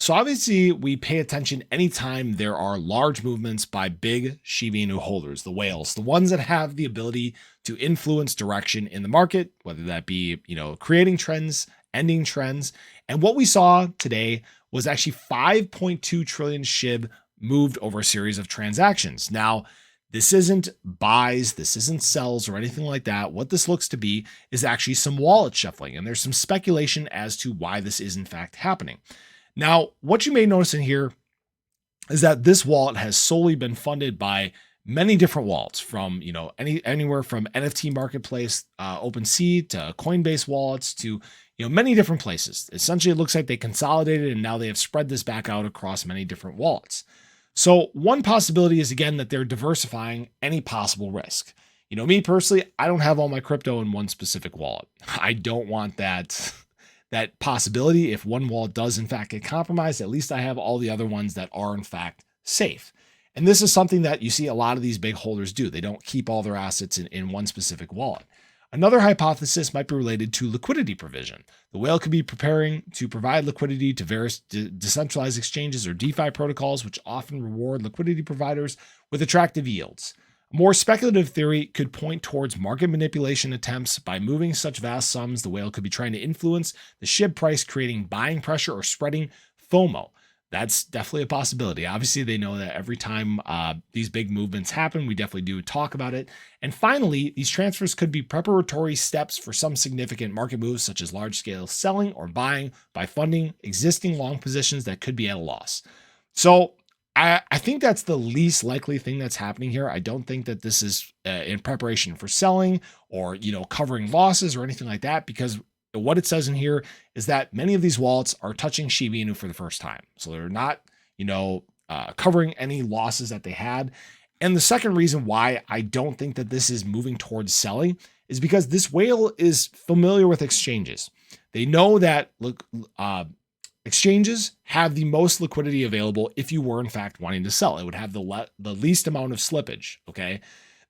So obviously we pay attention anytime there are large movements by big Shiba Inu holders, the whales, the ones that have the ability to influence direction in the market, whether that be, creating trends, ending trends. And what we saw today was actually 5.2 trillion shib moved over a series of transactions. Now, this isn't buys, this isn't sells or anything like that. What this looks to be is actually some wallet shuffling, and there's some speculation as to why this is in fact happening. Now, what you may notice in here is that this wallet has solely been funded by many different wallets from, anywhere from NFT marketplace, OpenSea to Coinbase wallets to, many different places. Essentially, it looks like they consolidated and now they have spread this back out across many different wallets. So one possibility is, again, that they're diversifying any possible risk. Me personally, I don't have all my crypto in one specific wallet. I don't want that possibility. If one wallet does in fact get compromised, at least I have all the other ones that are in fact safe. And this is something that you see a lot of these big holders do. They don't keep all their assets in one specific wallet. Another hypothesis might be related to liquidity provision. The whale could be preparing to provide liquidity to various decentralized exchanges or DeFi protocols, which often reward liquidity providers with attractive yields. A more speculative theory could point towards market manipulation attempts. By moving such vast sums, the whale could be trying to influence the SHIB price, creating buying pressure or spreading FOMO. That's definitely a possibility. Obviously, they know that every time these big movements happen, we definitely do talk about it. And finally, these transfers could be preparatory steps for some significant market moves, such as large-scale selling or buying by funding existing long positions that could be at a loss. So I think that's the least likely thing that's happening here. I don't think that this is in preparation for selling or, covering losses or anything like that, because what it says in here is that many of these wallets are touching Shiba Inu for the first time. So they're not, covering any losses that they had. And the second reason why I don't think that this is moving towards selling is because this whale is familiar with exchanges. They know that, exchanges have the most liquidity available if you were in fact wanting to sell. It would have the least amount of slippage, okay?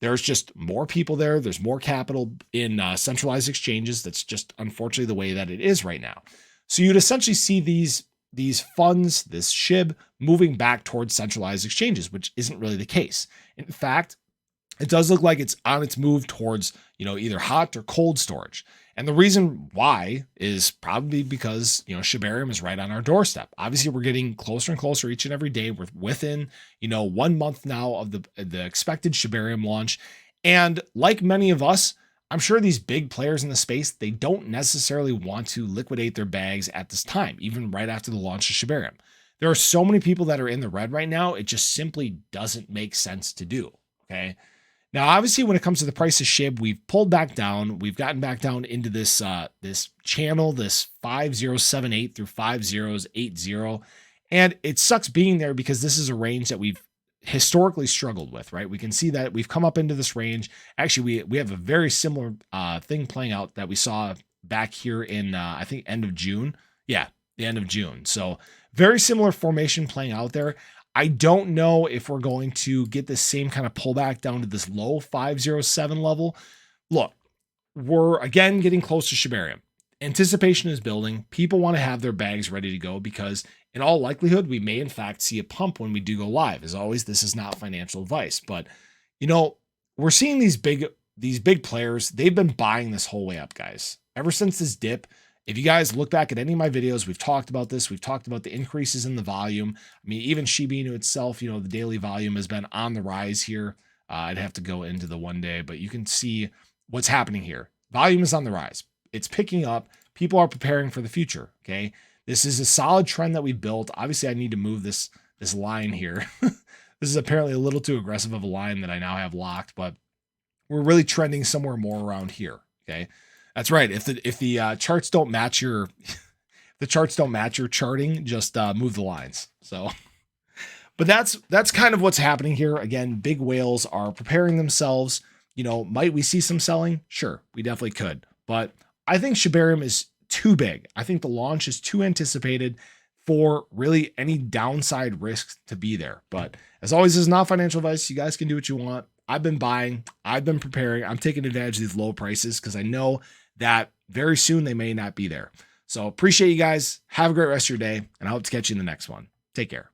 There's just more people there. There's more capital in centralized exchanges. That's just unfortunately the way that it is right now. So you'd essentially see these funds, this SHIB, moving back towards centralized exchanges, which isn't really the case. In fact, it does look like it's on its move towards, either hot or cold storage. And the reason why is probably because, shibarium is right on our doorstep. Obviously, we're getting closer and closer each and every day. We're within, 1 month now of the expected shibarium launch. And like many of us, I'm sure these big players in the space, they don't necessarily want to liquidate their bags at this time, even right after the launch of shibarium. There are so many people that are in the red right now. It just simply doesn't make sense to do. Okay. Now, obviously, when it comes to the price of SHIB, we've pulled back down. We've gotten back down into this channel, this 5078 through 5080. And it sucks being there because this is a range that we've historically struggled with, right? We can see that we've come up into this range. Actually, we have a very similar thing playing out that we saw back here in, I think, end of June. Yeah, the end of June. So very similar formation playing out there. I don't know if we're going to get the same kind of pullback down to this low 507 level. Look, we're again getting close to shibarium. Anticipation is building. People want to have their bags ready to go because in all likelihood, we may in fact see a pump when we do go live. As always, this is not financial advice, but we're seeing these big players. They've been buying this whole way up, guys, ever since this dip. If you guys look back at any of my videos, we've talked about this. We've talked about the increases in the volume. I mean, even Shiba Inu itself, the daily volume has been on the rise here. I'd have to go into the 1 day, but you can see what's happening here. Volume is on the rise. It's picking up. People are preparing for the future. Okay. This is a solid trend that we built. Obviously, I need to move this line here. This is apparently a little too aggressive of a line that I now have locked, but we're really trending somewhere more around here. Okay. That's right. If the charts don't match your charting, just move the lines. So, but that's kind of what's happening here. Again, big whales are preparing themselves. Might we see some selling? Sure, we definitely could. But I think shibarium is too big. I think the launch is too anticipated for really any downside risks to be there. But as always, this is not financial advice. You guys can do what you want. I've been buying. I've been preparing. I'm taking advantage of these low prices because I know that very soon they may not be there. So appreciate you guys. Have a great rest of your day, and I hope to catch you in the next one. Take care.